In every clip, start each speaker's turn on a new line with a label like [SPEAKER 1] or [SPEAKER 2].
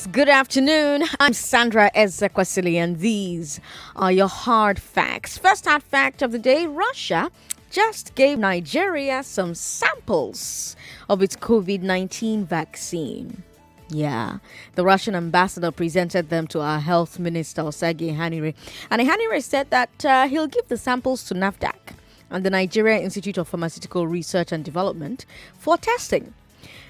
[SPEAKER 1] Good afternoon. I'm Sandra Ezekwesili, and these are your hard facts. First hard fact of the day: Russia just gave Nigeria some samples of its COVID-19 vaccine. Yeah, the Russian ambassador presented them to our health minister, Sergei Hanire. And Hanire said that he'll give the samples to NAFDAC and the Nigeria Institute of Pharmaceutical Research and Development for testing.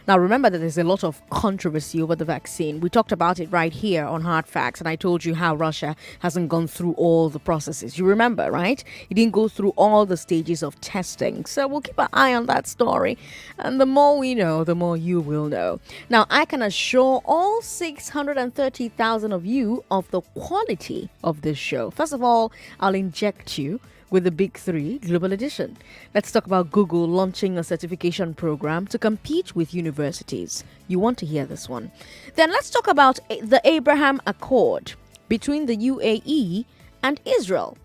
[SPEAKER 1] Now, remember that there's a lot of controversy over the vaccine. We talked about it right here on Hard Facts, and I told you how Russia hasn't gone through all the processes. You remember, right? It didn't go through all the stages of testing. So we'll keep an eye on that story. And the more we know, the more you will know. Now, I can assure all 630,000 of you of the quality of this show. First of all, I'll inject you with the Big Three Global Edition. Let's talk about Google launching a certification program to compete with universities. You want to hear this one. Then let's talk about the Abraham Accord between the UAE and Israel.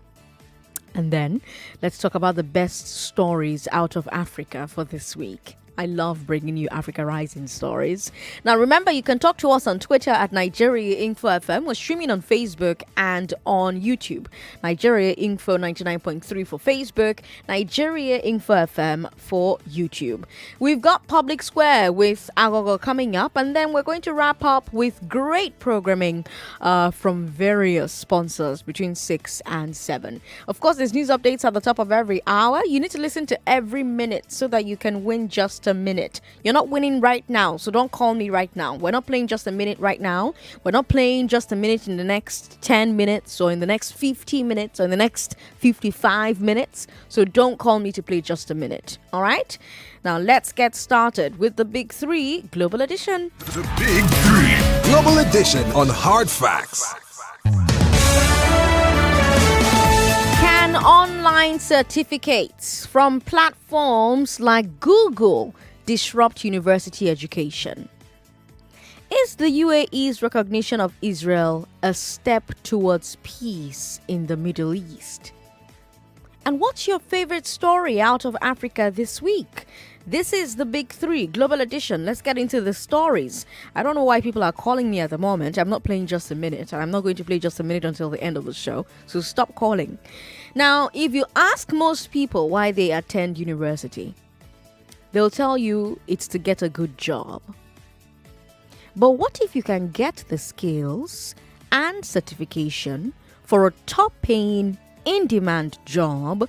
[SPEAKER 1] And then let's talk about the best stories out of Africa for this week. I love bringing you Africa Rising stories. Now, remember, you can talk to us on Twitter at Nigeria Info FM. We're streaming on Facebook and on YouTube. Nigeria Info 99.3 for Facebook, Nigeria Info FM for YouTube. We've got Public Square with Agogo coming up, and then we're going to wrap up with great programming from various sponsors between 6 and 7. Of course, there's news updates at the top of every hour. You need to listen to every minute so that you can win just a minute. You're not winning right now, so don't call me right now. We're not playing just a minute right now. We're not playing just a minute in the next 10 minutes or in the next 50 minutes or in the next 55 minutes. So don't call me to play just a minute. All right? Now let's get started with the Big Three Global Edition.
[SPEAKER 2] The Big Three Global Edition on Hard Facts.
[SPEAKER 1] Can online certificates from platforms like Google disrupt university education? Is the UAE's recognition of Israel a step towards peace in the Middle East? And what's your favorite story out of Africa this week? This is the Big Three Global Edition. Let's get into the stories. I don't know why people are calling me at the moment. I'm not playing just a minute, and I'm not going to play just a minute until the end of the show. So stop calling. Now, if you ask most people why they attend university, they'll tell you it's to get a good job. But what if you can get the skills and certification for a top-paying, in-demand job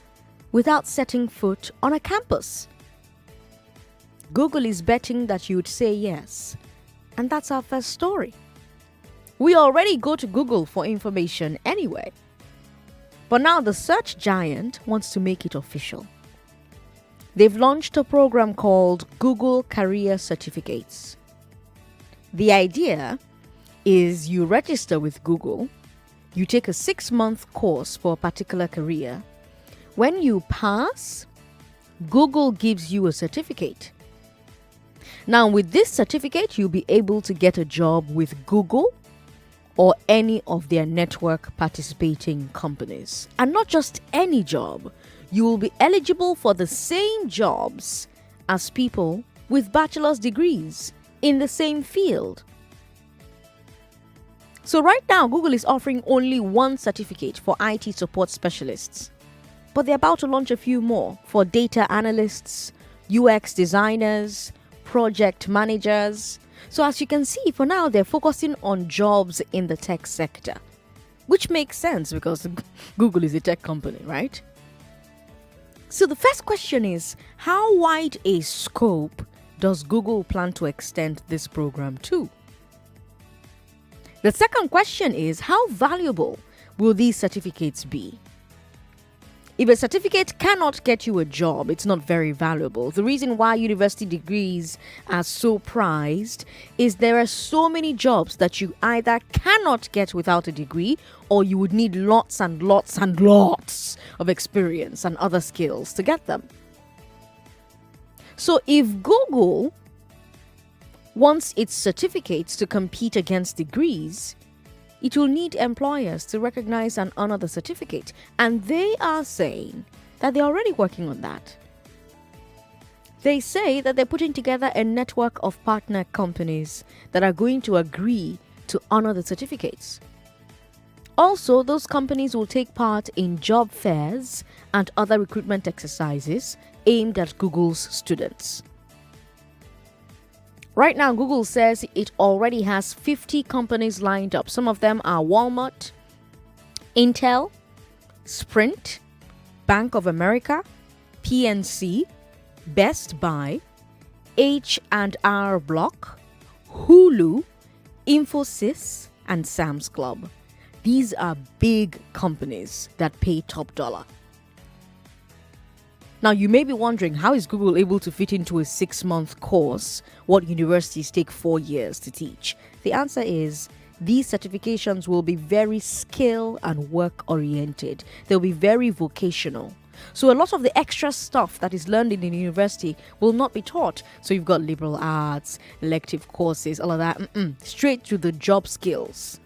[SPEAKER 1] without setting foot on a campus? Google is betting that you would say yes. And that's our first story. We already go to Google for information anyway. But now the search giant wants to make it official. They've launched a program called Google Career Certificates. The idea is you register with Google, you take a 6-month course for a particular career. When you pass, Google gives you a certificate. Now, with this certificate, you'll be able to get a job with Google or any of their network participating companies. And not just any job. You will be eligible for the same jobs as people with bachelor's degrees in the same field. So right now, Google is offering only one certificate for IT support specialists. But they're about to launch a few more for data analysts, UX designers, project managers. So as you can see, for now, they're focusing on jobs in the tech sector, which makes sense because Google is a tech company, right? So the first question is, how wide a scope does Google plan to extend this program to? The second question is, how valuable will these certificates be? If a certificate cannot get you a job, it's not very valuable. The reason why university degrees are so prized is there are so many jobs that you either cannot get without a degree, or you would need lots and lots and lots of experience and other skills to get them. So if Google wants its certificates to compete against degrees, it will need employers to recognize and honor the certificate. And they are saying that they're already working on that. They say that they're putting together a network of partner companies that are going to agree to honor the certificates. Also, those companies will take part in job fairs and other recruitment exercises aimed at Google's students. Right now, Google says it already has 50 companies lined up. Some of them are Walmart, Intel, Sprint, Bank of America, PNC, Best Buy, H&R Block, Hulu, Infosys, and Sam's Club. These are big companies that pay top dollar. Now, you may be wondering, how is Google able to fit into a 6-month course what universities take 4 years to teach? The answer is these certifications will be very skill and work oriented. They'll be very vocational. So a lot of the extra stuff that is learned in the university will not be taught. So you've got liberal arts, elective courses, all of that, straight to the job skills.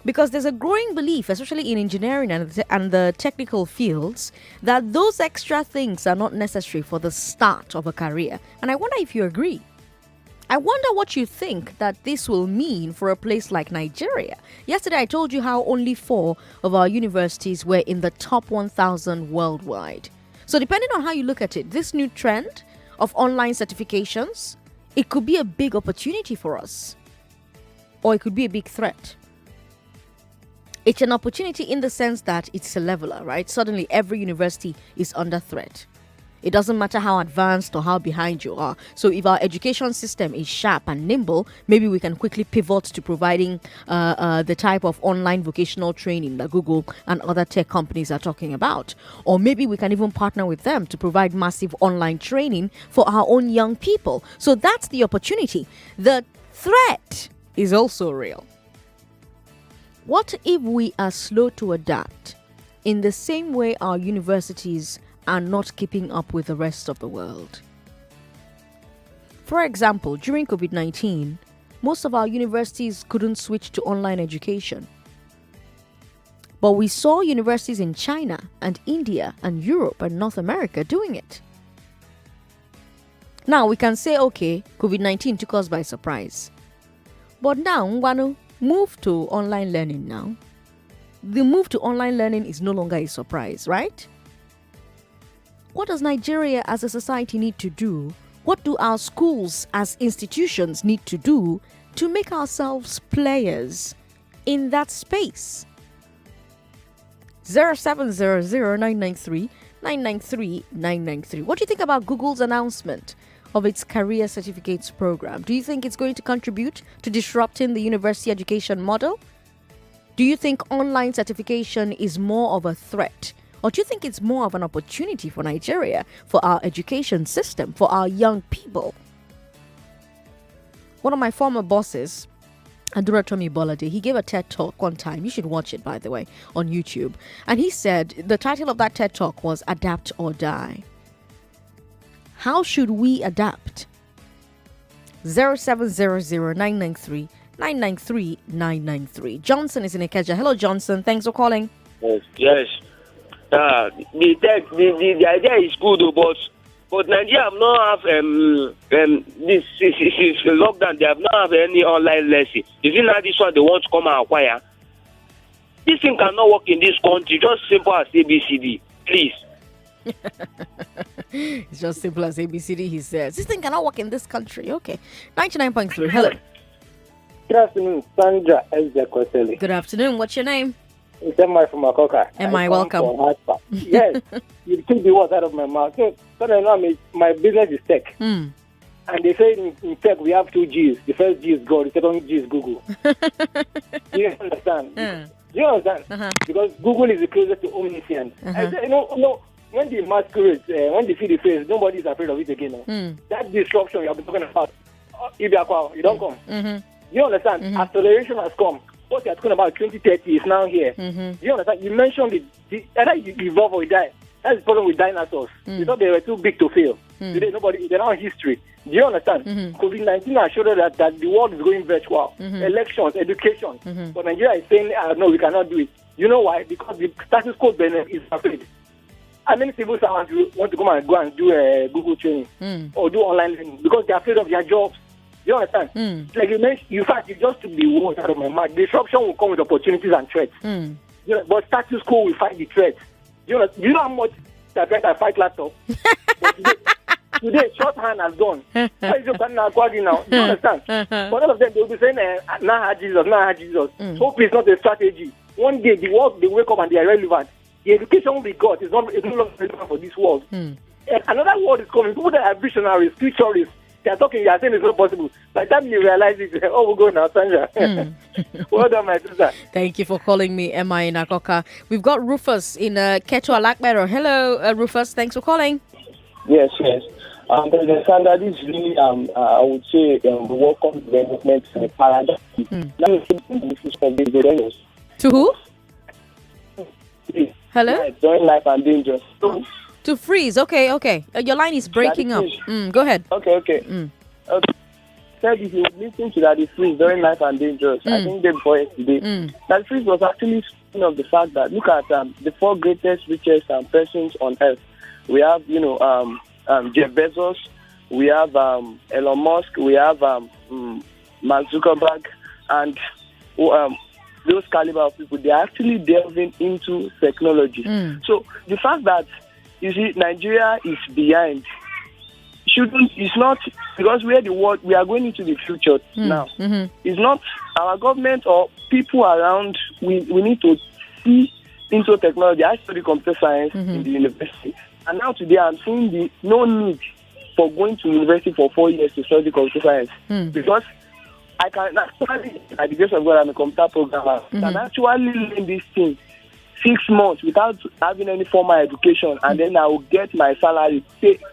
[SPEAKER 1] Because there's a growing belief, especially in engineering and the technical fields, that those extra things are not necessary for the start of a career. And I wonder if you agree. I wonder what you think that this will mean for a place like Nigeria. Yesterday, I told you how only 4 of our universities were in the top 1,000 worldwide. So depending on how you look at it, this new trend of online certifications, it could be a big opportunity for us. Or it could be a big threat. It's an opportunity in the sense that it's a leveler, right? Suddenly, every university is under threat. It doesn't matter how advanced or how behind you are. So if our education system is sharp and nimble, maybe we can quickly pivot to providing the type of online vocational training that Google and other tech companies are talking about. Or maybe we can even partner with them to provide massive online training for our own young people. So that's the opportunity. The threat is also real. What if we are slow to adapt in the same way our universities are not keeping up with the rest of the world? For example, during COVID-19, most of our universities couldn't switch to online education. But we saw universities in China and India and Europe and North America doing it. Now we can say, okay, COVID-19 took us by surprise. But now, Ngwanu, move to online learning now. The move to online learning is no longer a surprise, right? What does Nigeria as a society need to do? What do our schools as institutions need to do to make ourselves players in that space? 0700-993-993-993. What do you think about Google's announcement of its career certificates program? Do you think it's going to contribute to disrupting the university education model? Do you think online certification is more of a threat? Or do you think it's more of an opportunity for Nigeria, for our education system, for our young people? One of my former bosses, Aduratomi Bolade, he gave a TED Talk one time. You should watch it, by the way, on YouTube. And he said the title of that TED Talk was Adapt or Die. How should we adapt? 0700-993-993-993. Johnson is in Ikeja. Hello, Johnson. Thanks for calling.
[SPEAKER 3] Yes. The idea is good, but Nigeria have not have this is lockdown. They have not have any online lesson. Is it not this one they want to come and acquire? This thing cannot work in this country. Just simple as ABCD, please.
[SPEAKER 1] It's just simple as ABCD, he says. This thing cannot work in this country. Okay. 99.3. Hello.
[SPEAKER 4] Good afternoon, Sandra Ezekwesili.
[SPEAKER 1] Good afternoon. What's your name?
[SPEAKER 4] It's Emma from Makoka.
[SPEAKER 1] Emma, welcome.
[SPEAKER 4] Yes, you took the words out of my mouth. So I know my business is tech. And they say in tech we have 2 G's. The first G is God, the second G is Google. Do you understand? Do you understand? Because Google is the closest to omniscient. I say, when the masquerades, when they see the face, nobody is afraid of it again. That disruption you have been talking about, you don't come. You understand? Acceleration has come. What you're talking about 2030 is now here. You understand? You mentioned either you evolve or you die. That's the problem with dinosaurs. They thought they were too big to fail. Today, they're now history. Do you understand? COVID-19 has showed us that the world is going virtual. Elections, education. But Nigeria is saying, no, we cannot do it. You know why? Because the status quo is afraid. And many civil servants want to come and do Google training or do online learning because they're afraid of their jobs. You understand? Like you mentioned, in fact, you just took the words out of my mouth. Disruption will come with opportunities and threats. You know, but status quo will fight the threats. You know how much I fight laptop? Today, shorthand has gone. Why is your now? You understand? But all of them, they will be saying, nah, Jesus, nah, Jesus. Hope is not a strategy. One day, the world, they wake up and they are relevant. The education we got is no longer relevant for this world. Another world is coming. People that are visionaries, futurists, they are talking, they are saying it's not possible. By the time you realize it, we'll go now, Sandra. Well done, my sister.
[SPEAKER 1] Thank you for calling me, Emma in Akoka. We've got Rufus in Keto Alakbero. Hello, Rufus. Thanks for calling.
[SPEAKER 5] Yes. President Sandra, this is really, I would say, the welcome development paradigm.
[SPEAKER 1] To who? Hello?
[SPEAKER 5] Enjoying life and dangerous.
[SPEAKER 1] To freeze. Okay. Your line is breaking up. Go ahead.
[SPEAKER 5] Okay. Said if you listen to that, the freeze during life and dangerous, I think day before yesterday, that freeze was actually speaking of the fact that look at the 4 greatest, richest persons on earth. We have, Jeff Bezos, we have Elon Musk, we have Mark Zuckerberg, and those caliber of people, they're actually delving into technology. So the fact that, you see, Nigeria is behind, it's not, because we are going into the future now. It's not our government or people around, we need to see into technology. I study computer science in the university. And now today I'm seeing no need for going to university for 4 years to study computer science. Because I can actually, at the grace of God, I'm a computer programmer, can actually learn this thing 6 months without having any formal education, and then I will get my salary,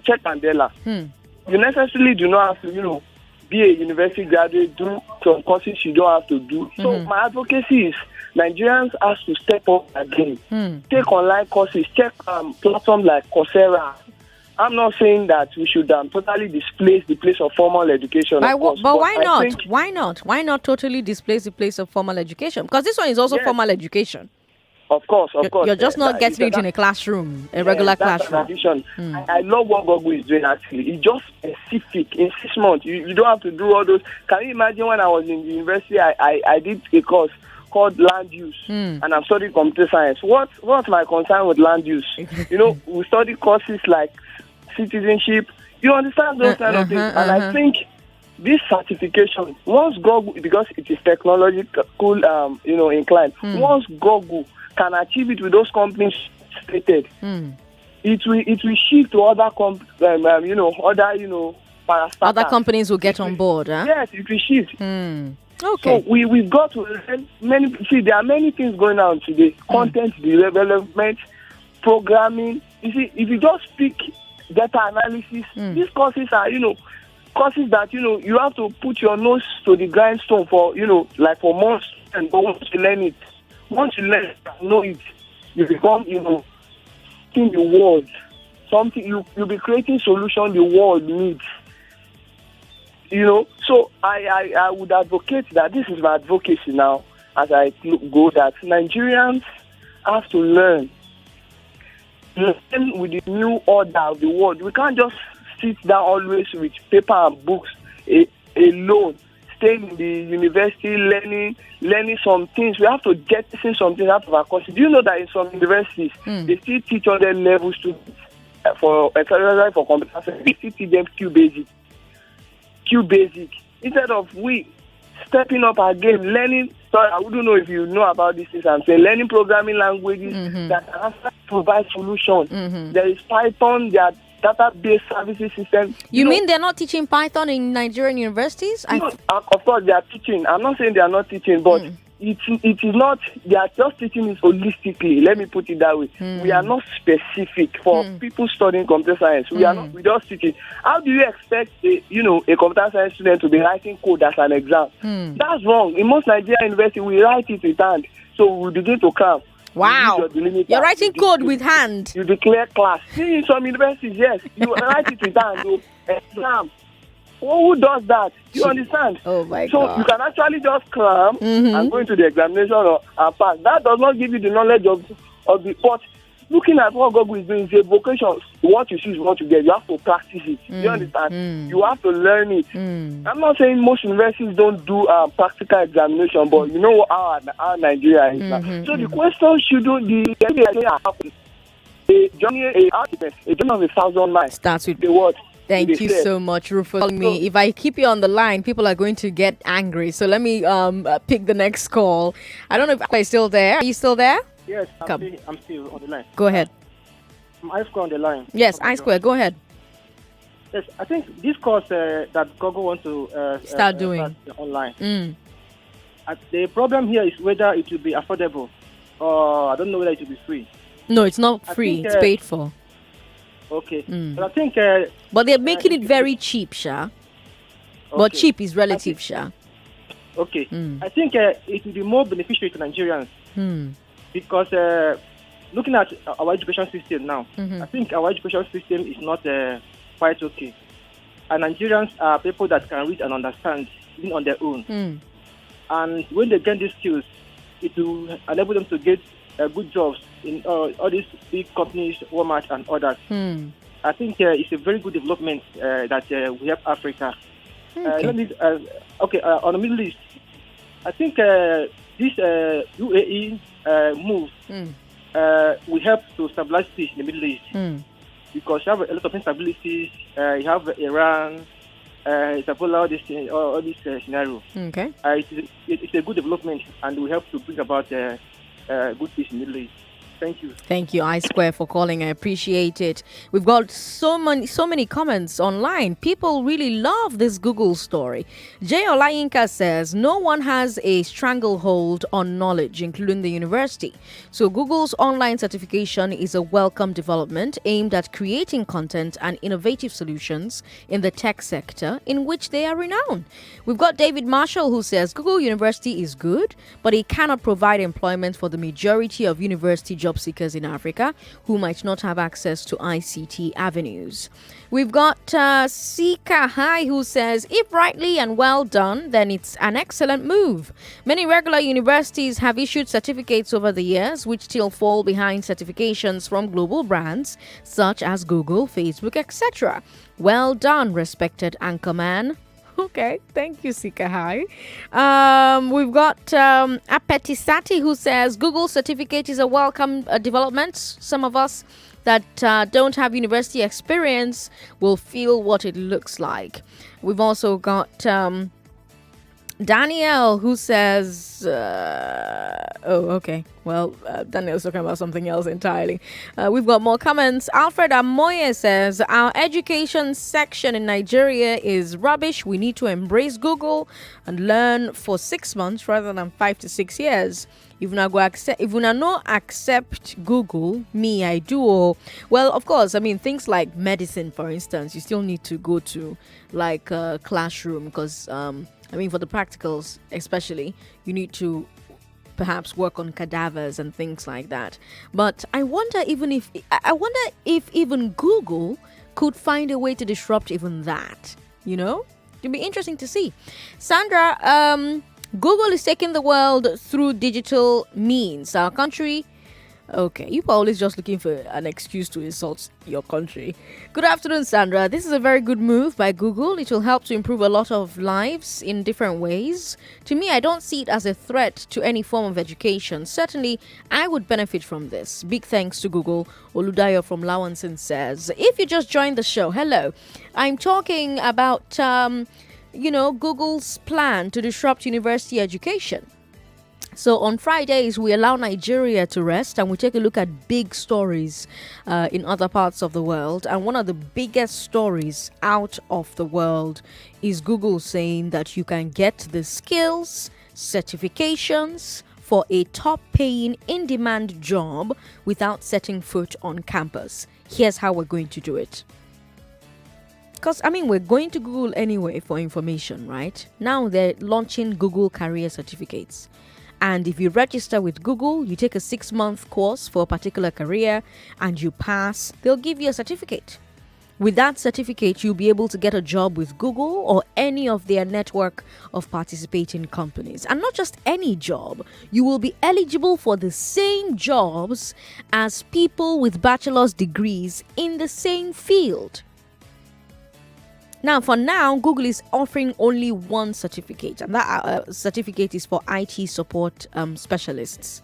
[SPEAKER 5] check and dollar. You necessarily do not have to, be a university graduate, do some courses you don't have to do. So my advocacy is Nigerians have to step up again. Take online courses, check platforms like Coursera. I'm not saying that we should totally displace the place of formal education.
[SPEAKER 1] But why not? Why not? Why not totally displace the place of formal education? Because this one is also formal education.
[SPEAKER 5] Of course.
[SPEAKER 1] You're just not getting it in a classroom, a regular classroom.
[SPEAKER 5] I love what Google is doing, actually. It's just specific. In 6 months, you don't have to do all those. Can you imagine when I was in university, I did a course called land use, and I'm studying computer science. What's my concern with land use? We study courses like citizenship. You understand those kind of things. And I think this certification, once Google, because it is technological, inclined, once Google can achieve it with those companies stated, it will shift to other
[SPEAKER 1] other companies will get on board. Huh?
[SPEAKER 5] Yes, it will shift.
[SPEAKER 1] Okay.
[SPEAKER 5] So we've got to learn there are many things going on today. Content development, programming. You see, if you just speak data analysis, these courses are, courses that, you have to put your nose to the grindstone for, like for months, and but once you learn it, know it, you become, in the world, something, you'll be creating solution the world needs. So I would advocate that, this is my advocacy now, as I go, that Nigerians have to learn with the new order of the world. We can't just sit down always with paper and books alone, staying in the university, learning some things. We have to jettison some things out of our courses. Do you know that in some universities, they still teach other level students for computer science, they still teach them Q basic. Instead of we stepping up our game, learning. Sorry, I wouldn't know if you know about these things. I'm saying learning programming languages that can actually provide solutions. There is Python, there are database services systems.
[SPEAKER 1] You mean they're not teaching Python in Nigerian universities?
[SPEAKER 5] Of course, they are teaching. I'm not saying they are not teaching, but it is not. They are just teaching it holistically. Let me put it that way. We are not specific for people studying computer science. We are not. We just teaching. How do you expect a computer science student to be writing code as an exam? That's wrong. In most Nigerian universities, we write it with hand, so we begin to cram.
[SPEAKER 1] Wow. You're writing code with hand.
[SPEAKER 5] You declare class. See, in some universities, yes, you write it with hand. Exam. Who does that? You understand?
[SPEAKER 1] Oh my
[SPEAKER 5] God. So you can actually just cram and go into the examination and pass. That does not give you the knowledge of the. But looking at what Google is doing, is a vocation. What you see is what you get. You have to practice it. You understand? You have to learn it. I'm not saying most universities don't do practical examination, but you know what our Nigeria is now. So the question shouldn't be a journey of 1,000 miles.
[SPEAKER 1] Starts with
[SPEAKER 5] the word.
[SPEAKER 1] Thank you so much, Ruth, for calling me. If I keep you on the line, people are going to get angry. So let me pick the next call. I don't know if I'm still there. Are you still there?
[SPEAKER 6] Yes, I'm still on the line.
[SPEAKER 1] Go ahead.
[SPEAKER 6] I'm I-Square on the line.
[SPEAKER 1] Yes, I-Square, go ahead.
[SPEAKER 6] Yes, I think this course that Google wants to
[SPEAKER 1] start doing
[SPEAKER 6] online. The problem here is whether it will be affordable, or I don't know whether it will be free.
[SPEAKER 1] No, it's not free. It's paid for.
[SPEAKER 6] Okay. But I think...
[SPEAKER 1] but they're making it very cheap, Sha. Okay. But cheap is relative, Sha.
[SPEAKER 6] Okay. I think it will be more beneficial to Nigerians. Because looking at our education system now, I think our education system is not quite okay. And Nigerians are people that can read and understand even on their own. And when they gain these skills, it will enable them to get good jobs in all these big companies, Walmart and others. I think it's a very good development that we have Africa. On the Middle East, I think this UAE move will help to stabilize peace in the Middle East. Because you have a lot of instabilities. You have Iran, Ebola, all this scenario.
[SPEAKER 1] Okay.
[SPEAKER 6] It's a good development and will help to bring about good peace in the Middle East. Thank you.
[SPEAKER 1] Thank you, I-Square, for calling. I appreciate it. We've got so many comments online. People really love this Google story. Jay Olayinka says, no one has a stranglehold on knowledge, including the university. So Google's online certification is a welcome development aimed at creating content and innovative solutions in the tech sector in which they are renowned. We've got David Marshall, who says, Google University is good, but it cannot provide employment for the majority of university job seekers in Africa who might not have access to ICT avenues. We've got Sika Hai, who says, if rightly and well done, then it's an excellent move. Many regular universities have issued certificates over the years which still fall behind certifications from global brands such as Google, Facebook, etc. Well done, respected anchorman. Okay, thank you, Sika Hai. We've got Apetisati, who says Google certificate is a welcome development. Some of us that don't have university experience will feel what it looks like. We've also got Danielle, who says, Danielle's talking about something else entirely. We've got more comments. Alfred Amoye says, our education section in Nigeria is rubbish. We need to embrace Google and learn for 6 months rather than 5 to 6 years. If una no accept Google, me, I do. Well, of course, I mean, things like medicine, for instance, you still need to go to like a classroom because, for the practicals especially, you need to perhaps work on cadavers and things like that. But I wonder if even Google could find a way to disrupt even that. It'd be interesting to see. Sandra, Google is taking the world through digital means. Our country... Okay, you are always just looking for an excuse to insult your country. Good afternoon, Sandra. This is a very good move by Google. It will help to improve a lot of lives in different ways. To me, I don't see it as a threat to any form of education. Certainly, I would benefit from this. Big thanks to Google. Oludayo from Lawanson says, if you just joined the show, hello. I'm talking about, Google's plan to disrupt university education. So on Fridays, we allow Nigeria to rest and we take a look at big stories in other parts of the world. And one of the biggest stories out of the world is Google saying that you can get the skills, certifications for a top-paying, in-demand job without setting foot on campus. Here's how we're going to do it. Because, we're going to Google anyway for information, right? Now they're launching Google Career Certificates. And if you register with Google, you take a 6-month course for a particular career and you pass, they'll give you a certificate. With that certificate, you'll be able to get a job with Google or any of their network of participating companies. And not just any job, you will be eligible for the same jobs as people with bachelor's degrees in the same field. Now, for now, Google is offering only one certificate, and that certificate is for IT support specialists.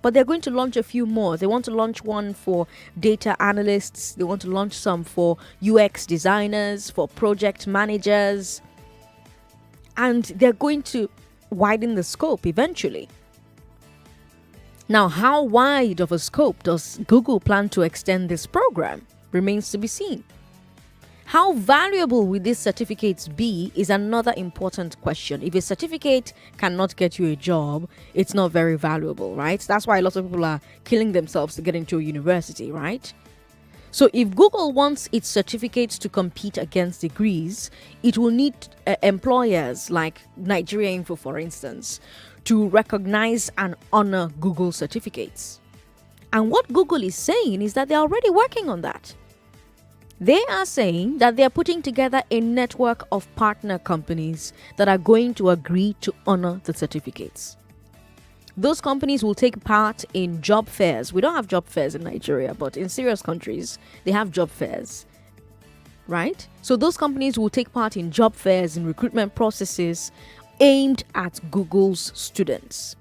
[SPEAKER 1] But they're going to launch a few more. They want to launch one for data analysts. They want to launch some for UX designers, for project managers. And they're going to widen the scope eventually. Now, how wide of a scope does Google plan to extend this program? Remains to be seen. How valuable will these certificates be is another important question. If a certificate cannot get you a job, it's not very valuable, right? That's why a lot of people are killing themselves to get into a university, right? So if Google wants its certificates to compete against degrees, it will need employers like Nigeria Info, for instance, to recognize and honor Google certificates. And what Google is saying is that they're already working on that. They are saying that they are putting together a network of partner companies that are going to agree to honor the certificates. Those companies will take part in job fairs. We don't have job fairs in Nigeria, but in serious countries, they have job fairs, right? So those companies will take part in job fairs and recruitment processes aimed at Google's students.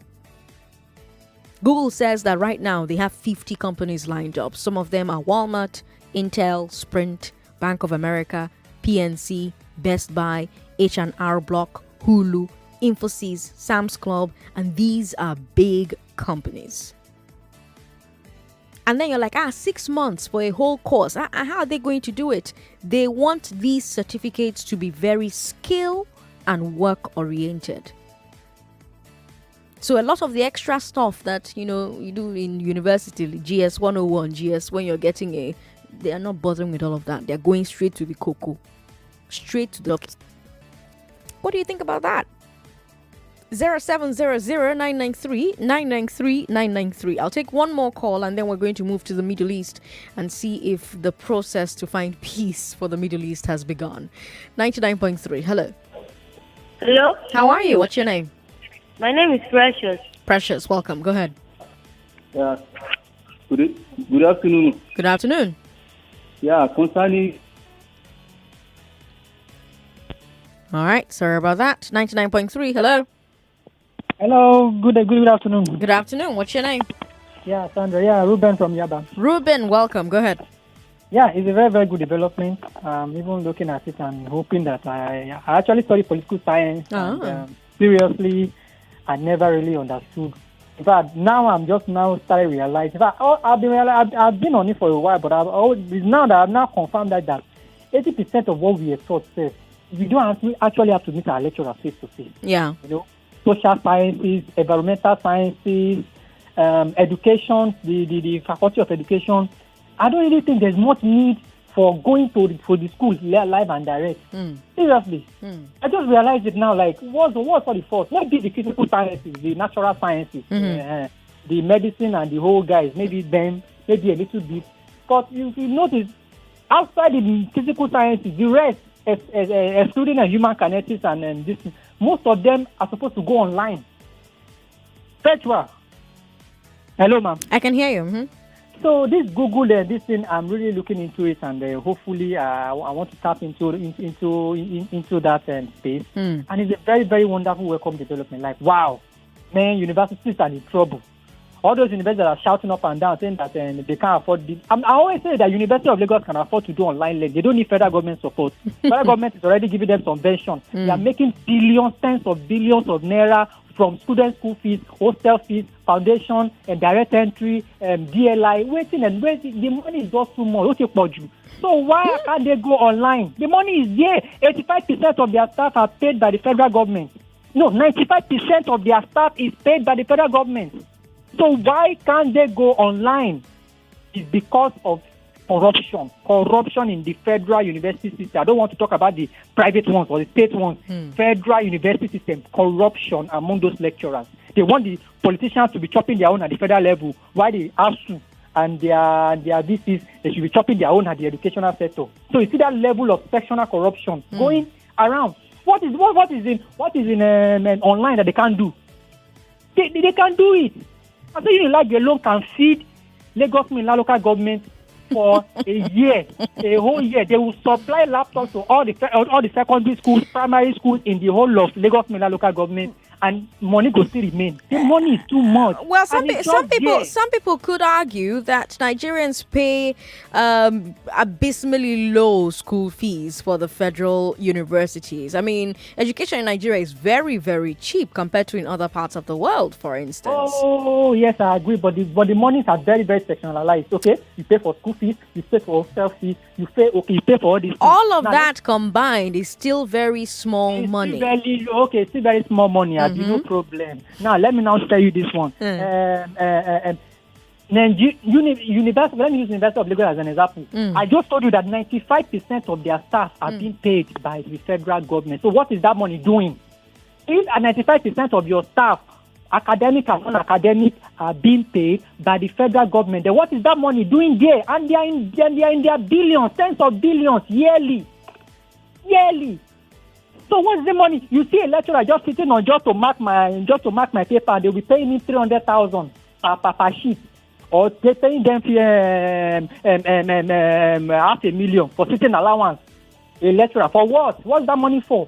[SPEAKER 1] Google says that right now they have 50 companies lined up. Some of them are Walmart, Intel, Sprint, Bank of America, PNC, Best Buy, H&R Block, Hulu, Infosys, Sam's Club, and these are big companies. And then you're like, 6 months for a whole course. How are they going to do it? They want these certificates to be very skill and work oriented. So a lot of the extra stuff that, you do in university, GS 101, GS, when you're getting they are not bothering with all of that. They're going straight to the cocoa. Straight to the... What do you think about that? 0700-993-993-993. I'll take one more call and then we're going to move to the Middle East and see if the process to find peace for the Middle East has begun. 99.3. Hello.
[SPEAKER 7] Hello.
[SPEAKER 1] How are you? What's your name?
[SPEAKER 7] My name is Precious.
[SPEAKER 1] Precious, welcome. Go ahead.
[SPEAKER 8] Yeah. Good afternoon.
[SPEAKER 1] Good afternoon.
[SPEAKER 8] Yeah, concerning...
[SPEAKER 1] All right. Sorry about that. 99.3. Hello.
[SPEAKER 9] Hello. Good afternoon.
[SPEAKER 1] Good afternoon. What's your name?
[SPEAKER 9] Yeah, Sandra. Yeah, Ruben from Yaba.
[SPEAKER 1] Ruben, welcome. Go ahead.
[SPEAKER 9] Yeah, it's a very, very good development. Even looking at it and hoping that I actually studied political science. And, seriously, I never really understood. In fact, now I'm just now starting realizing. In fact, I've been on it for a while, but now that I've now confirmed that 80% of what we are taught says we don't actually have to meet our lecturer face to face.
[SPEAKER 1] Yeah.
[SPEAKER 9] Social sciences, environmental sciences, education, the faculty of education. I don't really think there's much need for going for the school live and direct. Seriously. I just realized it now, like, what's for the force? Maybe the physical sciences, the natural sciences, the medicine and the whole guys, maybe them, maybe a little bit. But if you notice, outside the physical sciences, the rest, excluding human kinetics and this, most of them are supposed to go online. Virtual. Hello, ma'am.
[SPEAKER 1] I can hear you. Mm-hmm.
[SPEAKER 9] So this Google, this thing, I'm really looking into it, and hopefully I want to tap into that space. And it's a very, very wonderful welcome development. Like, wow, man, universities are in trouble. All those universities that are shouting up and down saying that they can't afford this. I always say that University of Lagos can afford to do online learning. They don't need federal government support. Federal government is already giving them subvention. They are making billions, tens of billions of naira from student school fees, hostel fees, foundation, and direct entry, DLI, waiting. The money is just too much. So why can't they go online? The money is there. 85% of their staff are paid by the federal government. No, 95% of their staff is paid by the federal government. So why can't they go online? It's because of corruption in the federal university system. I don't want to talk about the private ones or the state ones. Federal university system, corruption among those lecturers. They want the politicians to be chopping their own at the federal level, while the ASU and their VCs, they should be chopping their own at the educational sector. So you see that level of sectional corruption going around. What is in online that they can't do? They can't do it. I say Unilag alone can feed Lagos Mainland local government for a whole year. They will supply laptops to all the secondary schools, primary schools in the whole of Lagos Mainland local government, and money will still remain. The money is too much.
[SPEAKER 1] Well, some people could argue that Nigerians pay abysmally low school fees for the federal universities. I mean, education in Nigeria is very, very cheap compared to in other parts of the world, for instance.
[SPEAKER 9] Oh, yes, I agree. But the monies are very, very sectionalized. Okay, you pay for school fees, you pay for hostel fees, you pay for all these.
[SPEAKER 1] All of that combined is still very small money.
[SPEAKER 9] Still very small money. No problem. Now let me tell you this one. Let me use University of Lagos as an example. I just told you that 95% of their staff are being paid by the federal government. So what is that money doing? If 95% of your staff, academic and non-academic, are being paid by the federal government, then what is that money doing there? And they are in their billions, tens of billions yearly. So what's the money? You see a lecturer just sitting on just to mark my paper, they'll be paying me 300,000 per sheet, or they're paying them $500,000 for sitting allowance. A lecturer for what? What's that money for?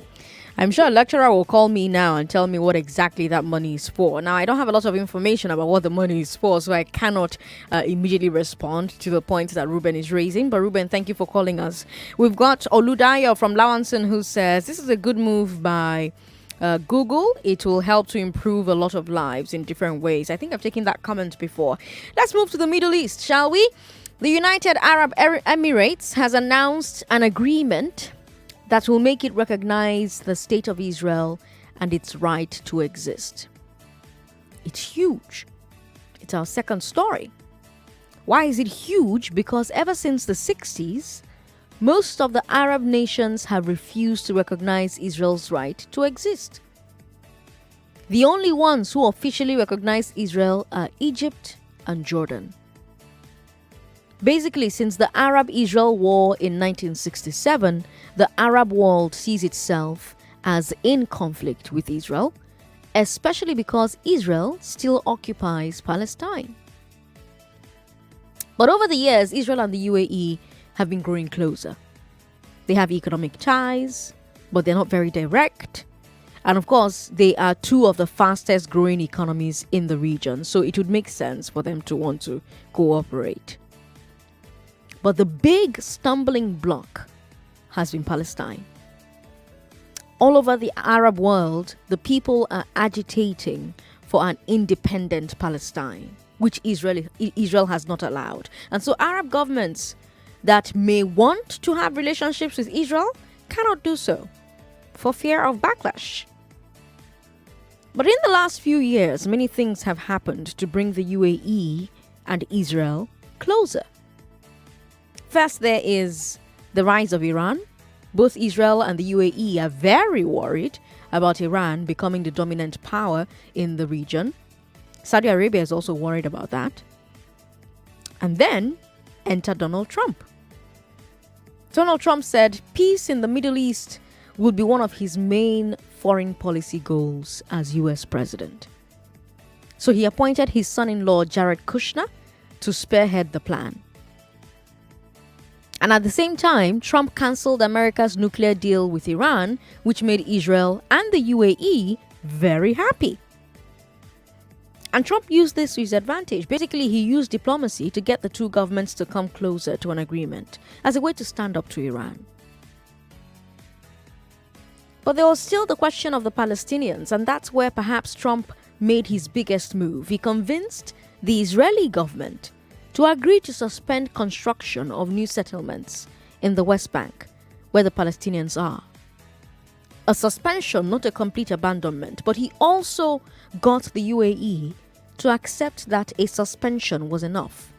[SPEAKER 1] I'm sure a lecturer will call me now and tell me what exactly that money is for. Now, I don't have a lot of information about what the money is for, so I cannot immediately respond to the points that Ruben is raising. But Ruben, thank you for calling us. We've got Oludayo from Lawanson who says, this is a good move by Google. It will help to improve a lot of lives in different ways. I think I've taken that comment before. Let's move to the Middle East, shall we? The United Arab Emirates has announced an agreement that will make it recognize the state of Israel and its right to exist. It's huge. It's our second story. Why is it huge? Because ever since the 60s, most of the Arab nations have refused to recognize Israel's right to exist. The only ones who officially recognize Israel are Egypt and Jordan. Basically, since the Arab-Israel War in 1967, the Arab world sees itself as in conflict with Israel, especially because Israel still occupies Palestine. But over the years, Israel and the UAE have been growing closer. They have economic ties, but they're not very direct. And of course, they are two of the fastest growing economies in the region, so it would make sense for them to want to cooperate. But the big stumbling block has been Palestine. All over the Arab world, the people are agitating for an independent Palestine, which Israel has not allowed. And so Arab governments that may want to have relationships with Israel cannot do so for fear of backlash. But in the last few years, many things have happened to bring the UAE and Israel closer. First, there is the rise of Iran. Both Israel and the UAE are very worried about Iran becoming the dominant power in the region. Saudi Arabia is also worried about that. And then enter Donald Trump. Donald Trump said peace in the Middle East would be one of his main foreign policy goals as US president. So he appointed his son-in-law Jared Kushner to spearhead the plan. And at the same time, Trump cancelled America's nuclear deal with Iran, which made Israel and the UAE very happy. And Trump used this to his advantage. Basically, he used diplomacy to get the two governments to come closer to an agreement as a way to stand up to Iran. But there was still the question of the Palestinians, and that's where perhaps Trump made his biggest move. He convinced the Israeli government to agree to suspend construction of new settlements in the West Bank, where the Palestinians are. A suspension, not a complete abandonment, but he also got the UAE to accept that a suspension was enough.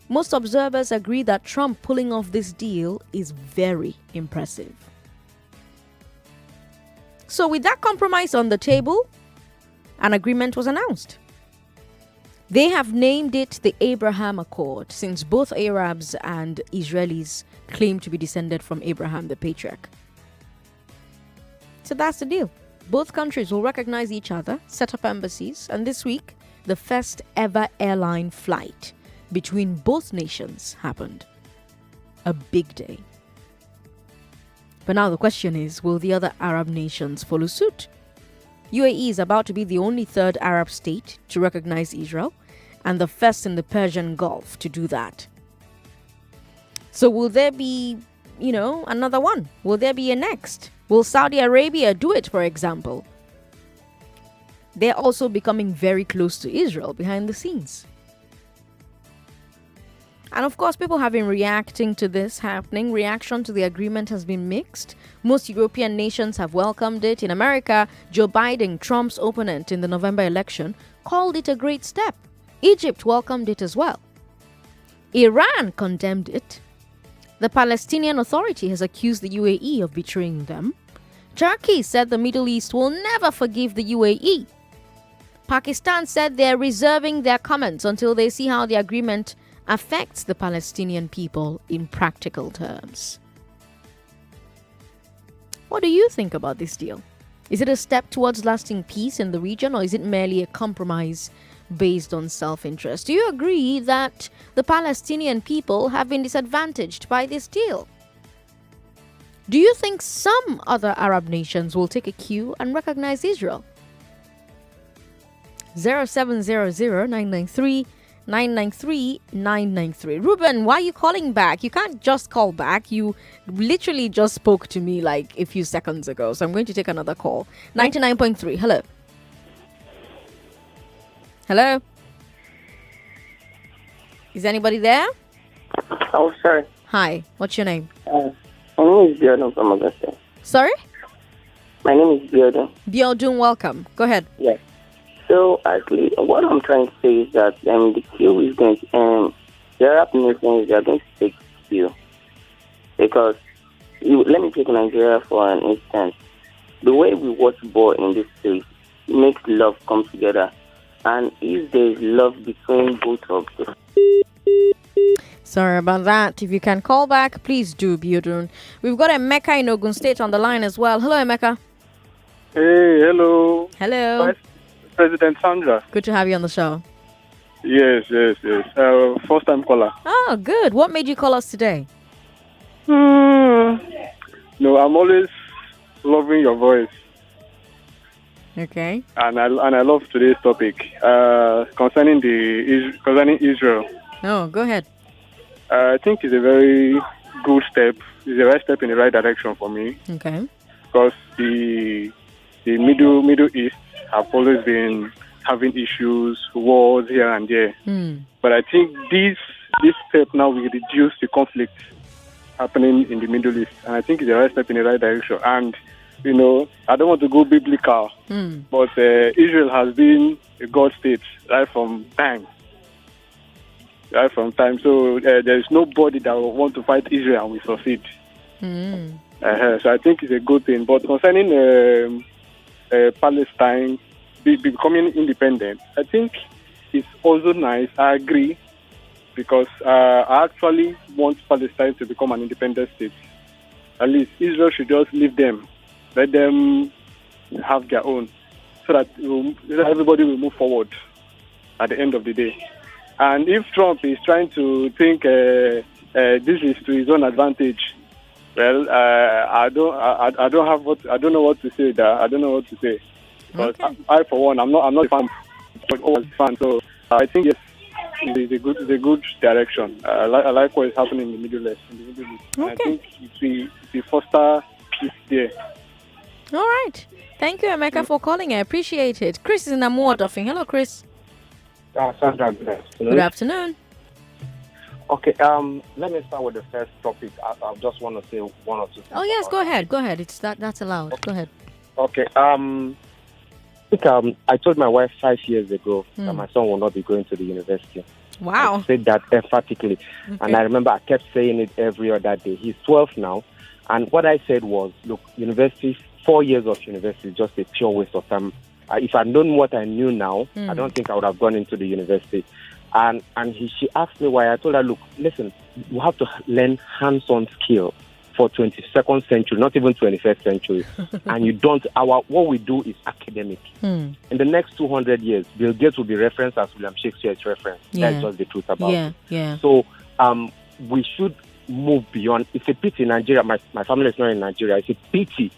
[SPEAKER 1] Most observers agree that Trump pulling off this deal is very impressive. So with that compromise on the table, an agreement was announced. They have named it the Abraham Accord, since both Arabs and Israelis claim to be descended from Abraham, the patriarch. So that's the deal. Both countries will recognize each other, set up embassies, and this week, the first ever airline flight between both nations happened. A big day. But now the question is, will the other Arab nations follow suit? UAE is about to be the only third Arab state to recognize Israel and the first in the Persian Gulf to do that. So will there be, another one? Will there be a next? Will Saudi Arabia do it, for example? They're also becoming very close to Israel behind the scenes. And of course, people have been reacting to this happening. Reaction to the agreement has been mixed. Most European nations have welcomed it. In America, Joe Biden, Trump's opponent in the November election, called it a great step. Egypt welcomed it as well. Iran condemned it. The Palestinian Authority has accused the UAE of betraying them. Turkey said the Middle East will never forgive the UAE. Pakistan said they're reserving their comments until they see how the agreement affects the Palestinian people in practical terms. What do you think about this deal? Is it a step towards lasting peace in the region, or is it merely a compromise based on self-interest? Do you agree that the Palestinian people have been disadvantaged by this deal? Do you think some other Arab nations will take a cue and recognize Israel? 0700-993-993. Ruben, why are you calling back? You can't just call back. You literally just spoke to me like a few seconds ago. So I'm going to take another call. 99.3. Hello. Hello. Is anybody there?
[SPEAKER 5] Oh, sorry.
[SPEAKER 1] Hi. What's your name?
[SPEAKER 5] My name is Biodun from Augusta.
[SPEAKER 1] Sorry?
[SPEAKER 5] My name is Biodun.
[SPEAKER 1] Biodun, welcome. Go ahead.
[SPEAKER 5] Yes. So, actually, what I'm trying to say is that the queue is going to, the Arab nations, they are going to take queue. Because, let me take Nigeria for an instance. The way we watch ball in this place makes love come together. And if there is love between both of them.
[SPEAKER 1] Sorry about that. If you can call back, please do, Biodun. We've got Emeka in Ogun State on the line as well. Hello, Emeka.
[SPEAKER 10] Hey, hello.
[SPEAKER 1] Hello.
[SPEAKER 10] Vice President Sandra.
[SPEAKER 1] Good to have you on the show.
[SPEAKER 10] Yes. First time caller.
[SPEAKER 1] Oh, good. What made you call us today?
[SPEAKER 10] No, I'm always loving your voice.
[SPEAKER 1] Okay.
[SPEAKER 10] And I love today's topic concerning Israel.
[SPEAKER 1] Oh, go ahead.
[SPEAKER 10] I think it's a very good step. It's the right step in the right direction for me.
[SPEAKER 1] Okay.
[SPEAKER 10] Because the Middle East have always been having issues, wars here and there. But I think this step now will reduce the conflict happening in the Middle East. And I think it's the right step in the right direction. And, I don't want to go biblical, but Israel has been a God state right from time. So there is nobody that will want to fight Israel and will succeed. So I think it's a good thing. But concerning Palestine becoming independent, I think it's also nice. I agree, because I actually want Palestine to become an independent state. At least Israel should just leave them. Let them have their own, so that everybody will move forward at the end of the day. And if Trump is trying to think this is to his own advantage, well, I don't know what to say there. I don't know what to say. But okay. I for one, I'm not a fan, but always a fan. So I think yes, it's a good direction. I like what is happening in the Middle East. Okay. I think it will foster peace there.
[SPEAKER 1] All right. Thank you, Emeka, for calling. I appreciate it. Chris is in Amuadofing. Hello, Chris.
[SPEAKER 11] Sandra, good afternoon.
[SPEAKER 1] Good afternoon.
[SPEAKER 11] Okay, let me start with the first topic. I just want to say one or two things.
[SPEAKER 1] Oh, yes, go ahead. That's allowed.
[SPEAKER 11] Okay.
[SPEAKER 1] Go ahead.
[SPEAKER 11] Okay, I told my wife 5 years ago that my son will not be going to the university.
[SPEAKER 1] Wow.
[SPEAKER 11] I said that emphatically. Okay. And I remember I kept saying it every other day. He's 12 now. And what I said was, look, university, 4 years of university is just a pure waste of time. If I'd known what I knew now, I don't think I would have gone into the university. And she asked me why. I told her, look, listen, you have to learn hands-on skill for 22nd century, not even 21st century. And you don't, what we do is academic. In the next 200 years, Bill Gates will be referenced as William Shakespeare's reference. That's just the truth about it. So we should move beyond. It's a pity in Nigeria. My family is not in Nigeria. It's a pity,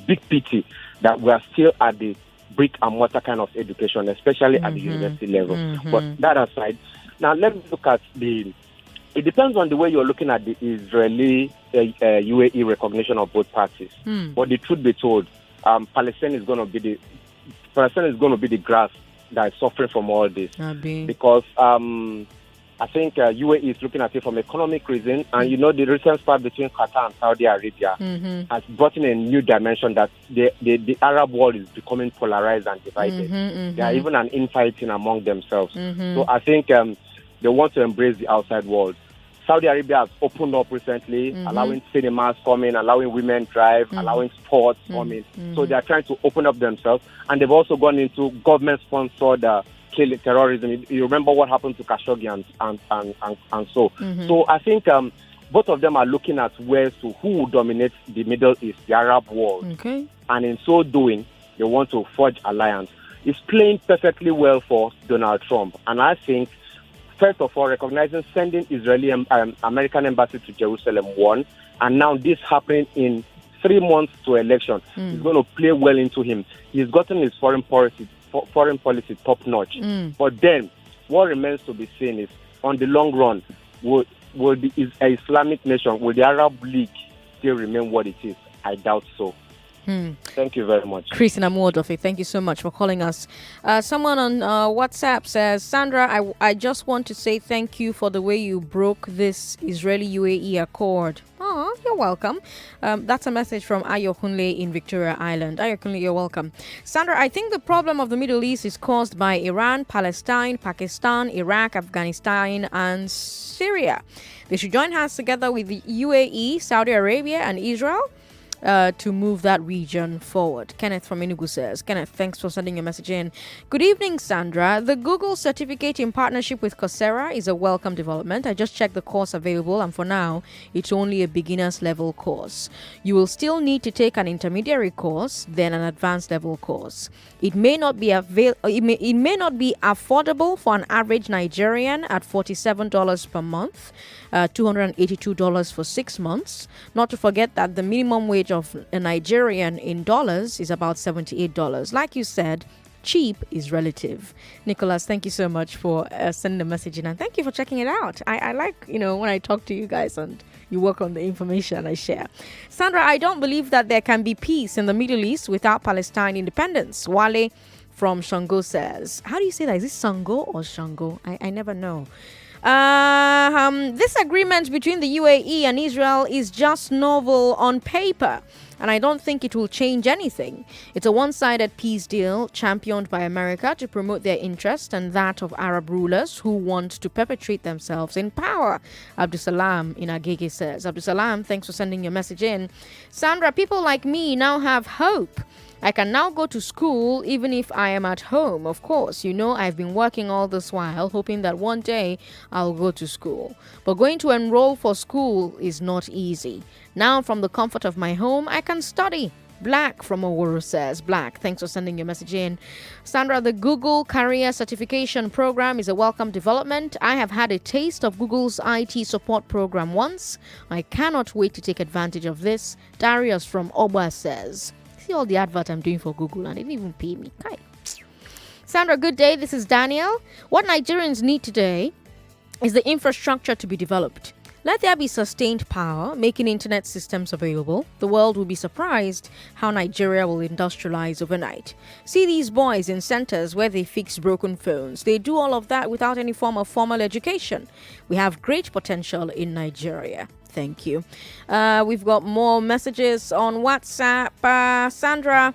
[SPEAKER 11] big pity, that we are still at the brick and mortar kind of education, especially at the university level. But that aside, now let me look at it depends on the way you're looking at the Israeli UAE recognition of both parties. But the truth be told, Palestine is going to be the grass that is suffering from all this. Because I think UAE is looking at it from economic reason, and the recent spat between Qatar and Saudi Arabia has brought in a new dimension that the Arab world is becoming polarized and divided. There are even an infighting among themselves. So I think they want to embrace the outside world. Saudi Arabia has opened up recently, allowing cinemas coming, allowing women drive, allowing sports coming. So they are trying to open up themselves, and they've also gone into government-sponsored terrorism. You remember what happened to Khashoggi and so. So I think both of them are looking at who will dominate the Middle East, the Arab world. And in so doing, they want to forge alliance. It's playing perfectly well for Donald Trump. And I think, first of all, recognizing sending Israeli American embassy to Jerusalem, one, and now this happening in 3 months to election is going to play well into him. He's gotten his foreign policy top notch. But then, what remains to be seen is, on the long run, will the Islamic nation, will the Arab League still remain what it is? I doubt so. Thank you very much.
[SPEAKER 1] Chris in Amuodofe, thank you so much for calling us. Someone on WhatsApp says, Sandra, I just want to say thank you for the way you broke this Israeli UAE accord. Oh, you're welcome. That's a message from Ayokunle in Victoria Island. Ayokunle, you're welcome. Sandra, I think the problem of the Middle East is caused by Iran, Palestine, Pakistan, Iraq, Afghanistan, and Syria. They should join hands together with the UAE, Saudi Arabia, and Israel to move that region forward. Kenneth from Enugu says, Kenneth, thanks for sending your message in. Good evening, Sandra. The Google certificate in partnership with Coursera is a welcome development. I just checked the course available, and for now, it's only a beginner's level course. You will still need to take an intermediary course, then an advanced level course. It may not be affordable for an average Nigerian at $47 per month, $282 for 6 months. Not to forget that the minimum wage of a Nigerian in dollars is about $78. Like you said, cheap is relative. Nicholas, thank you so much for sending the message in, and thank you for checking it out. I like, when I talk to you guys and you work on the information I share. Sandra, I don't believe that there can be peace in the Middle East without Palestine independence. Wale from Shango says, how do you say that? Is it Sango or Shango? I never know. This agreement between the UAE and Israel is just novel on paper, and I don't think it will change anything. It's a one-sided peace deal championed by America to promote their interest and that of Arab rulers who want to perpetuate themselves in power. Abdusalam in Agege says. Abdusalam, thanks for sending your message in. Sandra, people like me now have hope. I can now go to school even if I am at home. Of course, I've been working all this while, hoping that one day I'll go to school. But going to enroll for school is not easy. Now, from the comfort of my home, I can study. Black from Owuru says. Black, thanks for sending your message in. Sandra, the Google Career Certification Program is a welcome development. I have had a taste of Google's IT support program once. I cannot wait to take advantage of this. Darius from Oba says. See all the advert I'm doing for Google, and they didn't even pay me. Kai. Sandra, good day. This is Daniel. What Nigerians need today is the infrastructure to be developed. Let there be sustained power, making internet systems available. The world will be surprised how Nigeria will industrialize overnight. See these boys in centers where they fix broken phones. They do all of that without any form of formal education. We have great potential in Nigeria. Thank you. We've got more messages on WhatsApp. Sandra,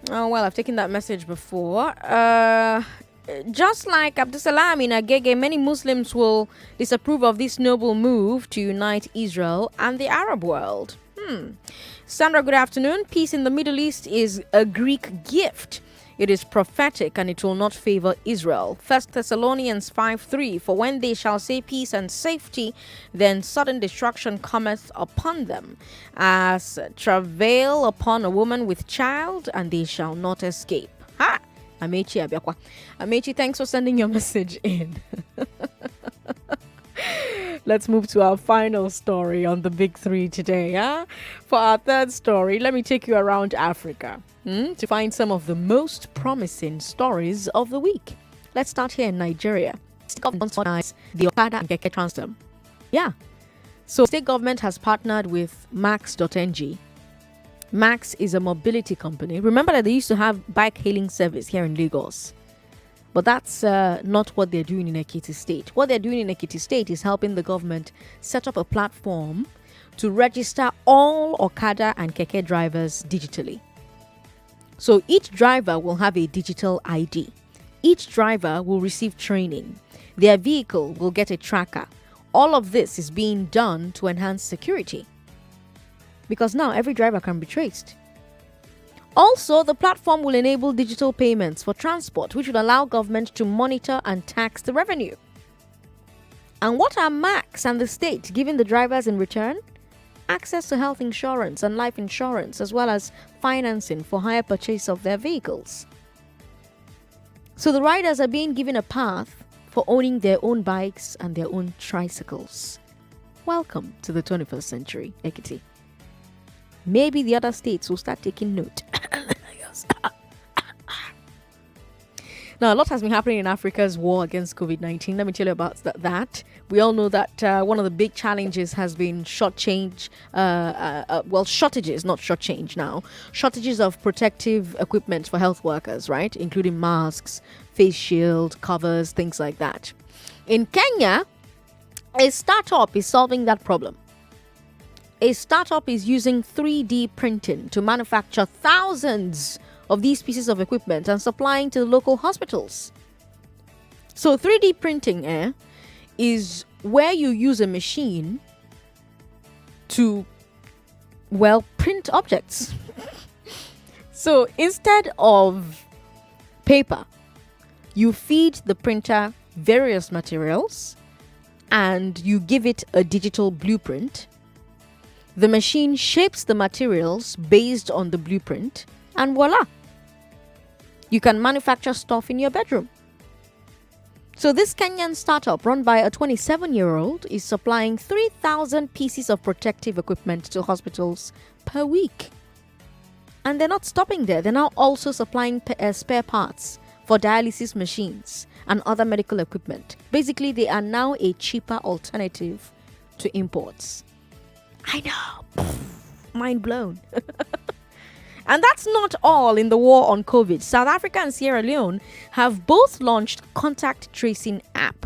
[SPEAKER 1] I've taken that message before. Just like Abdusalam in Agege, many Muslims will disapprove of this noble move to unite Israel and the Arab world. Sandra, good afternoon. Peace in the Middle East is a Greek gift. It is prophetic and it will not favor Israel. 1 Thessalonians 5:3. For when they shall say peace and safety, then sudden destruction cometh upon them, as travail upon a woman with child, and they shall not escape. Ha! Amechi Abiakwa. Amechi, thanks for sending your message in. Let's move to our final story on the big three today. For our third story, let me take you around Africa to find some of the most promising stories of the week. Let's start here in Nigeria. State government organized the Okada and Keke transfer. Yeah. So state government has partnered with Max.ng. Max is a mobility company. Remember that they used to have bike hailing service here in Lagos. But that's not what they're doing in Ekiti State. What they're doing in Ekiti State is helping the government set up a platform to register all Okada and Keke drivers digitally. So each driver will have a digital ID. Each driver will receive training. Their vehicle will get a tracker. All of this is being done to enhance security. Because now every driver can be traced. Also, the platform will enable digital payments for transport, which will allow government to monitor and tax the revenue. And what are Max and the state giving the drivers in return? Access to health insurance and life insurance, as well as financing for hire purchase of their vehicles. So the riders are being given a path for owning their own bikes and their own tricycles. Welcome to the 21st century, Ekiti. Maybe the other states will start taking note. Now, a lot has been happening in Africa's war against COVID-19. Let me tell you about that. We all know that one of the big challenges has been shortages, not short change now. Shortages of protective equipment for health workers, right? Including masks, face shield, covers, things like that. In Kenya, a startup is solving that problem. A startup is using 3D printing to manufacture thousands of these pieces of equipment and supplying to the local hospitals. So 3D printing is where you use a machine to, print objects. So instead of paper, you feed the printer various materials and you give it a digital blueprint. The machine shapes the materials based on the blueprint, and voila! You can manufacture stuff in your bedroom. So this Kenyan startup, run by a 27-year-old, is supplying 3,000 pieces of protective equipment to hospitals per week. And they're not stopping there. They're now also supplying spare parts for dialysis machines and other medical equipment. Basically, they are now a cheaper alternative to imports. I know. Mind blown. And that's not all in the war on COVID. South Africa and Sierra Leone have both launched contact tracing app.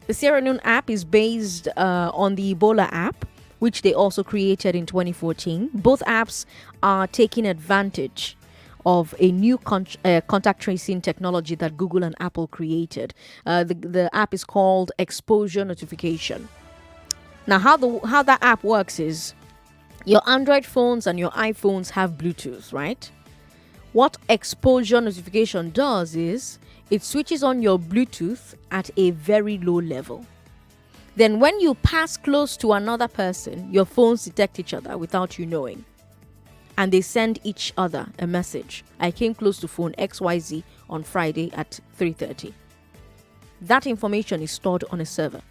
[SPEAKER 1] The Sierra Leone app is based on the Ebola app, which they also created in 2014. Both apps are taking advantage of a new contact tracing technology that Google and Apple created. The app is called Exposure Notification. Now, how that app works is your Android phones and your iPhones have Bluetooth, right? What Exposure Notification does is it switches on your Bluetooth at a very low level. Then when you pass close to another person, your phones detect each other without you knowing. And they send each other a message. I came close to phone XYZ on Friday at 3:30. That information is stored on a server.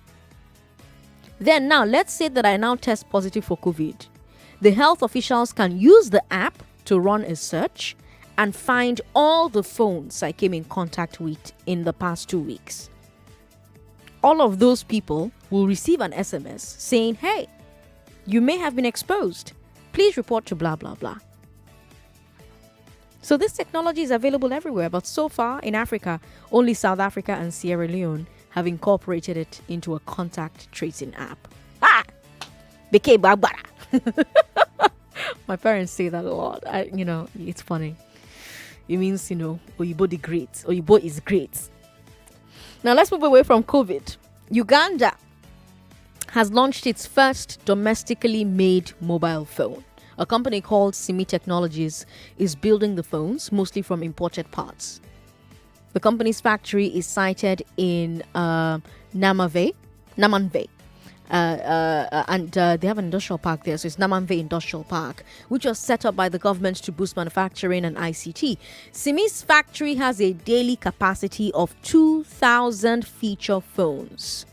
[SPEAKER 1] Then now, let's say that I now test positive for COVID. The health officials can use the app to run a search and find all the phones I came in contact with in the past 2 weeks. All of those people will receive an SMS saying, hey, you may have been exposed. Please report to blah, blah, blah. So this technology is available everywhere, but so far in Africa, only South Africa and Sierra Leone have incorporated it into a contact tracing app. Beke Babara. My parents say that a lot. It's funny. It means, Oyibo the great. Oyibo is great. Now let's move away from COVID. Uganda has launched its first domestically made mobile phone. A company called Simi Technologies is building the phones, mostly from imported parts. The company's factory is sited in Namanve, and they have an industrial park there, so it's Namanve Industrial Park, which was set up by the government to boost manufacturing and ICT. Simi's factory has a daily capacity of 2,000 feature phones.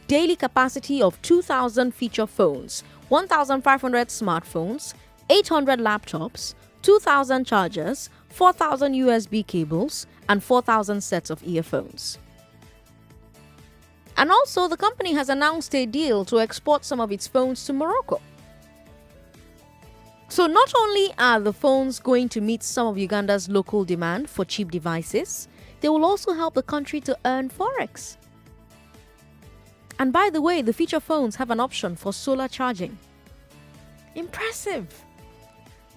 [SPEAKER 1] Daily capacity of 2,000 feature phones, 1,500 smartphones, 800 laptops, 2,000 chargers, 4,000 USB cables, and 4,000 sets of earphones. And also, the company has announced a deal to export some of its phones to Morocco. So not only are the phones going to meet some of Uganda's local demand for cheap devices, they will also help the country to earn forex. And by the way, the feature phones have an option for solar charging. Impressive.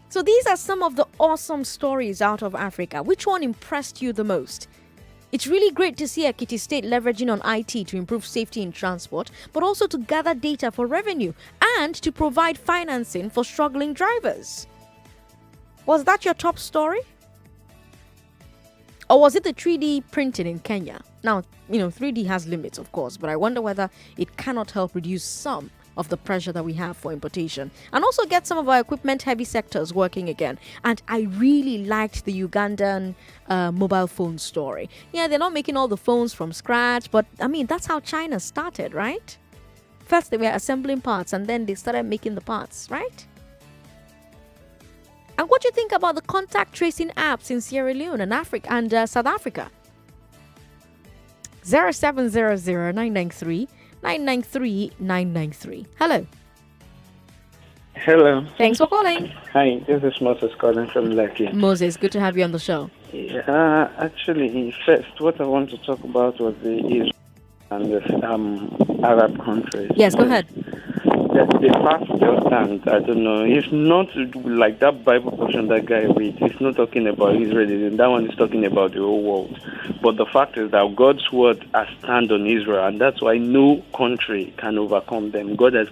[SPEAKER 1] So these are some of the awesome stories out of Africa. Which one impressed you the most? It's really great to see Ekiti State leveraging on IT to improve safety in transport, but also to gather data for revenue and to provide financing for struggling drivers. Was that your top story? Or was it the 3D printing in Kenya? Now, 3D has limits, of course, but I wonder whether it cannot help reduce some of the pressure that we have for importation and also get some of our equipment heavy sectors working again. And I really liked the Ugandan mobile phone story. Yeah, they're not making all the phones from scratch, but that's how China started, right? First they were assembling parts and then they started making the parts, right? And what do you think about the contact tracing apps in Sierra Leone and Africa and South Africa? 0700 993 993. Hello.
[SPEAKER 12] Hello.
[SPEAKER 1] Thanks for calling.
[SPEAKER 12] Hi, this is Moses calling from Lucky.
[SPEAKER 1] Moses, good to have you on the show.
[SPEAKER 12] Actually, first, what I want to talk about was the Israel and the Arab countries.
[SPEAKER 1] Yes, go ahead.
[SPEAKER 12] The fact just stands, I don't know. It's not like that Bible portion that guy reads. It's not talking about Israel. That one is talking about the whole world. But the fact is that God's word has stand on Israel, and that's why no country can overcome them. God has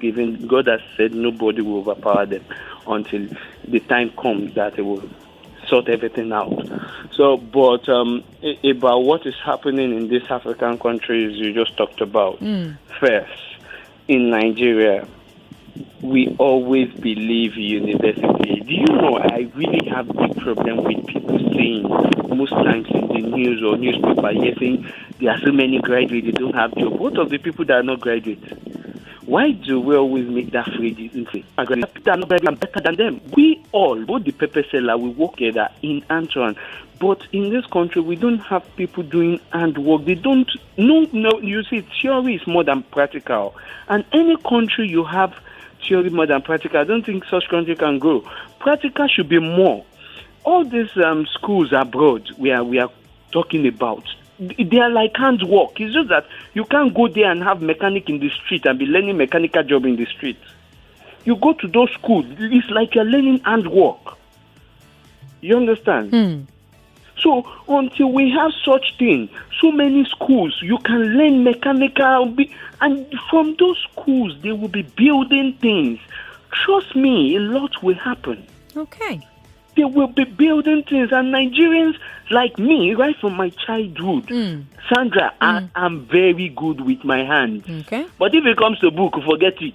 [SPEAKER 12] said nobody will overpower them until the time comes that it will sort everything out. So, but about what is happening in these African countries you just talked about. First, in Nigeria, we always believe university. Do you know, I really have big problem with people saying most times in the news or newspaper, you're saying there are so many graduates, they don't have job. What of the people that are not graduates? Why do we always make that phrase? People are not better than them. We all, both the pepper seller, we work together in Antoine. But in this country, we don't have people doing handwork. They don't, no, you see, theory is more than practical. And any country you have theory more than practical, I don't think such country can grow. Practical should be more. All these schools abroad we are talking about, they are like handwork. It's just that you can't go there and have mechanic in the street and be learning mechanical job in the street. You go to those schools, it's like you're learning handwork. You understand? So until we have such thing, so many schools, you can learn mechanical, and from those schools, they will be building things. Trust me, a lot will happen.
[SPEAKER 1] Okay.
[SPEAKER 12] They will be building things, and Nigerians like me, right from my childhood, Sandra, I'm very good with my hands.
[SPEAKER 1] Okay.
[SPEAKER 12] But if it comes to book, forget it.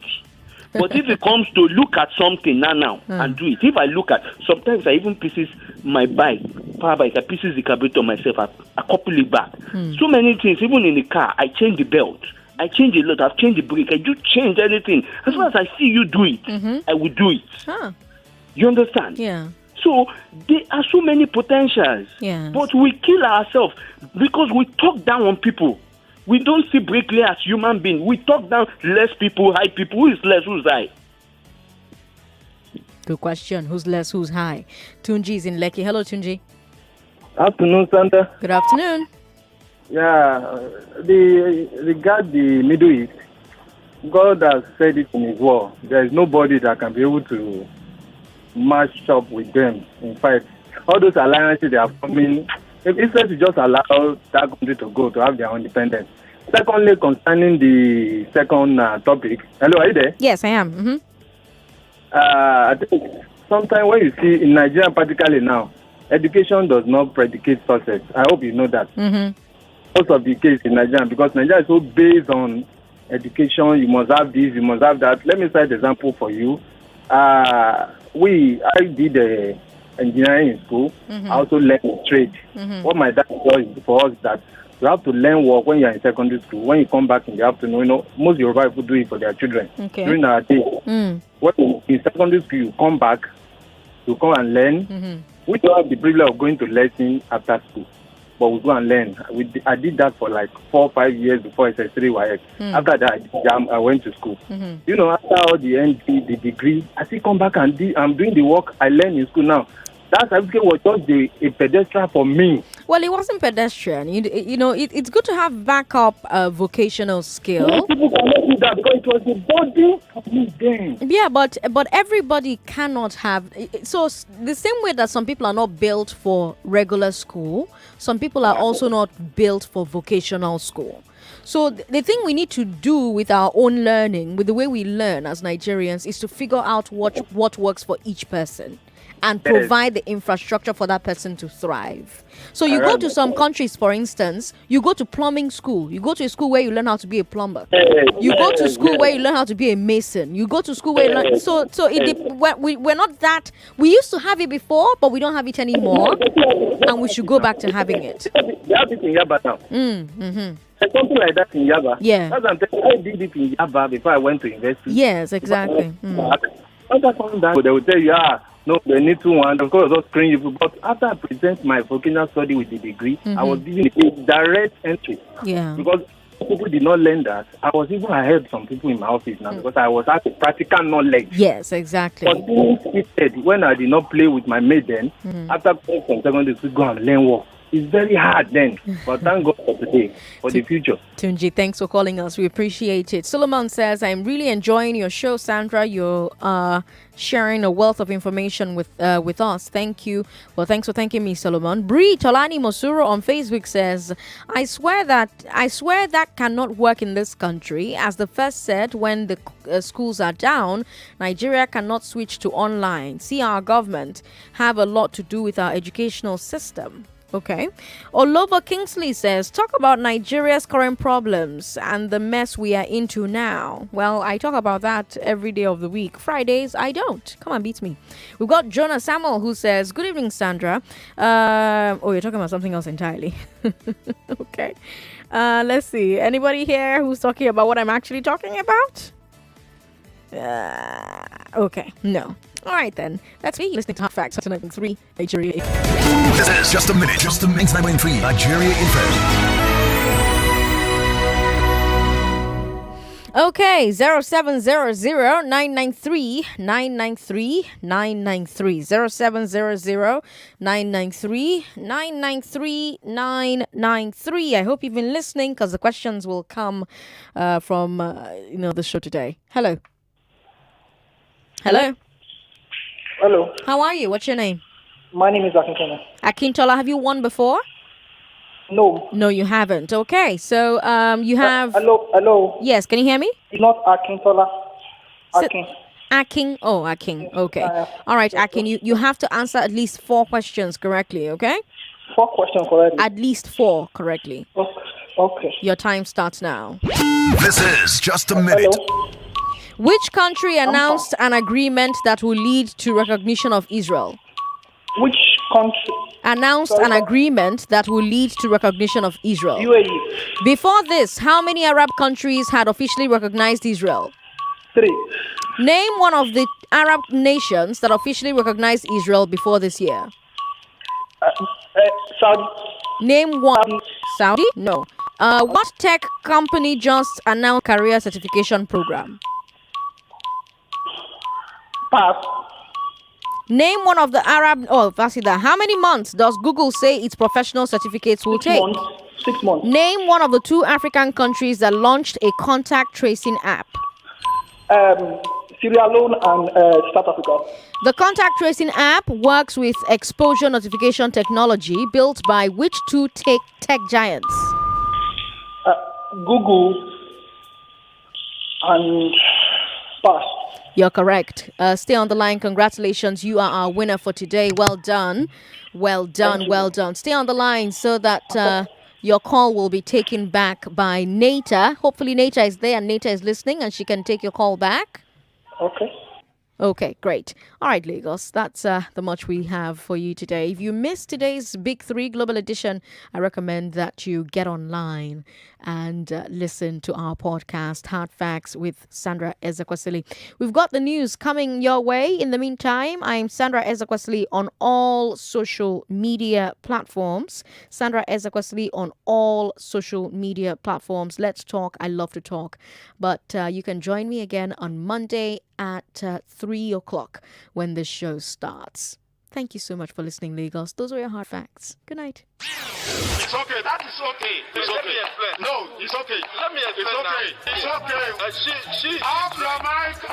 [SPEAKER 12] But if it comes to look at something now and do it, if I look at, sometimes I even pieces my bike, power bike, I pieces the carburetor myself, I couple it back. So many things, even in the car, I change the belt. I change a lot, I've changed the brake, I do change anything. As far as I see you do it, I will do it.
[SPEAKER 1] Huh.
[SPEAKER 12] You understand?
[SPEAKER 1] Yeah.
[SPEAKER 12] So there are so many potentials.
[SPEAKER 1] Yeah.
[SPEAKER 12] But we kill ourselves because we talk down on people. We don't see bricklayer as human beings. We talk down less people, high people. Who is less, who's high?
[SPEAKER 1] Good question. Who's less, who's high? Tunji is in Lekki. Hello, Tunji.
[SPEAKER 8] Afternoon, Santa.
[SPEAKER 1] Good afternoon.
[SPEAKER 8] Yeah, regard the Middle East, God has said it in His word. There is nobody that can be able to match up with them. In fact, all those alliances they are forming, instead to just allow that country to go to have their own independence. Secondly, concerning the second topic. Hello, are you there?
[SPEAKER 1] Yes, I am.
[SPEAKER 8] I think sometimes when you see in Nigeria, particularly now, education does not predicate success. I hope you know that. Most of the case in Nigeria, because Nigeria is so based on education, you must have this, you must have that. Let me cite an example for you. I did engineering in school. I also learned a trade. What my dad does for us is that you have to learn work when you're in secondary school. When you come back in the afternoon, most Yoruba people do it for their children during our day. When in secondary school, you come back, you come and learn. We don't have the privilege of going to lesson after school, but we go and learn. I did that for like 4 or 5 years before SS3 YX. After that, I went to school. After all the ND, the degree, I still come back and I'm doing the work I learned in school now. That certificate was just a pedestrian for me.
[SPEAKER 1] Well, it wasn't pedestrian. It's good to have backup vocational skill.
[SPEAKER 8] Most people cannot do that because it was the body for me then.
[SPEAKER 1] Yeah, but everybody cannot have. So the same way that some people are not built for regular school, some people are also not built for vocational school. So the thing we need to do with our own learning, with the way we learn as Nigerians, is to figure out what works for each person and provide the infrastructure for that person to thrive. So you go to some countries, for instance, you go to plumbing school. You go to a school where you learn how to be a plumber. You go to school where you learn how to be a mason. You go to school where you learn... we're not that... We used to have it before, but we don't have it anymore. And we should go back to having it.
[SPEAKER 8] They have it in Yaba now. There's something like that in Yaba.
[SPEAKER 1] Yeah.
[SPEAKER 8] That's what I'm telling you. I did it in Yaba before I went to university.
[SPEAKER 1] Yes, exactly.
[SPEAKER 8] After coming down, they will tell you, no, they need to one. Of course, they'll screen you. But after I present my vocational study with the degree, I was given a direct entry.
[SPEAKER 1] Yeah.
[SPEAKER 8] Because people did not learn that. I was even ahead of some people in my office now because I was at a practical knowledge.
[SPEAKER 1] Yes, exactly.
[SPEAKER 8] But when I did not play with my mate then, after playing from secondary school, go and learn work. It's very hard then, but thank God for today, for the future.
[SPEAKER 1] Tunji, thanks for calling us. We appreciate it. Solomon says, I'm really enjoying your show, Sandra. You're sharing a wealth of information with us. Thank you. Well, thanks for thanking me, Solomon. Bree Tolani Mosuro on Facebook says, I swear that cannot work in this country. As the first said, when the schools are down, Nigeria cannot switch to online. See, our government have a lot to do with our educational system. Okay. Oloba Kingsley says, talk about Nigeria's current problems and the mess we are into now. Well, I talk about that every day of the week. Fridays, I don't. Come on, beat me. We've got Jonah Samuel who says, good evening, Sandra. You're talking about something else entirely. Okay. Let's see. Anybody here who's talking about what I'm actually talking about? Okay. No. All right, then. Let's be listening to Hot Facts 993 Nigeria.
[SPEAKER 2] This is Just a Minute. Just a Minute 993 Nigeria Info.
[SPEAKER 1] Okay, 0700-993-993-993. 0700-993-993-993. I hope you've been listening because the questions will come from the show today. Hello. Hello.
[SPEAKER 6] Hello.
[SPEAKER 1] How are you? What's your name?
[SPEAKER 6] My name is Akintola.
[SPEAKER 1] Akintola, have you won before?
[SPEAKER 6] No.
[SPEAKER 1] No, you haven't. Okay, so you have...
[SPEAKER 6] Hello.
[SPEAKER 1] Yes, can you hear me?
[SPEAKER 6] It's not Akintola. Akin.
[SPEAKER 1] Akin. Oh, Akin. Okay. All right, Akin, you have to answer at least 4 questions correctly, okay?
[SPEAKER 6] 4 questions correctly?
[SPEAKER 1] At least 4 correctly.
[SPEAKER 6] Okay.
[SPEAKER 1] Your time starts now.
[SPEAKER 2] This is Just a Minute.
[SPEAKER 6] Hello?
[SPEAKER 1] Which country announced an agreement that will lead to recognition of Israel?
[SPEAKER 6] Which country?
[SPEAKER 1] Announced an agreement that will lead to recognition of Israel.
[SPEAKER 6] UAE.
[SPEAKER 1] Before this, how many Arab countries had officially recognized Israel?
[SPEAKER 6] 3.
[SPEAKER 1] Name one of the Arab nations that officially recognized Israel before this year.
[SPEAKER 6] Saudi.
[SPEAKER 1] Name one. Saudi? No. What tech company just announced career certification program?
[SPEAKER 6] Pass.
[SPEAKER 1] Name one of the Arab... Oh, Vasida. How many months does Google say its professional certificates will take?
[SPEAKER 6] 6 months.
[SPEAKER 1] Name one of the 2 African countries that launched a contact tracing app.
[SPEAKER 6] Sierra Leone and South Africa.
[SPEAKER 1] The contact tracing app works with exposure notification technology built by which 2 tech giants?
[SPEAKER 6] Google and pass.
[SPEAKER 1] You're correct. Stay on the line. Congratulations. You are our winner for today. Well done. Well done. Well done. Stay on the line so that your call will be taken back by Nata. Hopefully, Nata is there and Nata is listening and she can take your call back.
[SPEAKER 4] Okay.
[SPEAKER 1] Okay, great. All right, Lagos, that's the much we have for you today. If you missed today's Big Three Global Edition, I recommend that you get online and listen to our podcast, Hard Facts with Sandra Ezekwesili. We've got the news coming your way. In the meantime, I'm Sandra Ezekwesili on all social media platforms. Sandra Ezekwesili on all social media platforms. Let's talk. I love to talk. But you can join me again on Monday at 3 o'clock when the show starts. Thank you so much for listening, Lagos. Those were your hard facts. Good night.
[SPEAKER 13] It's okay. That is okay. It's okay. No, it's okay. Let me explain. It's okay. She. Off your mic.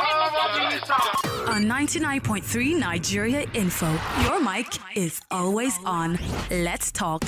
[SPEAKER 14] On 99.3 Nigeria Info, your mic is always on. Let's talk.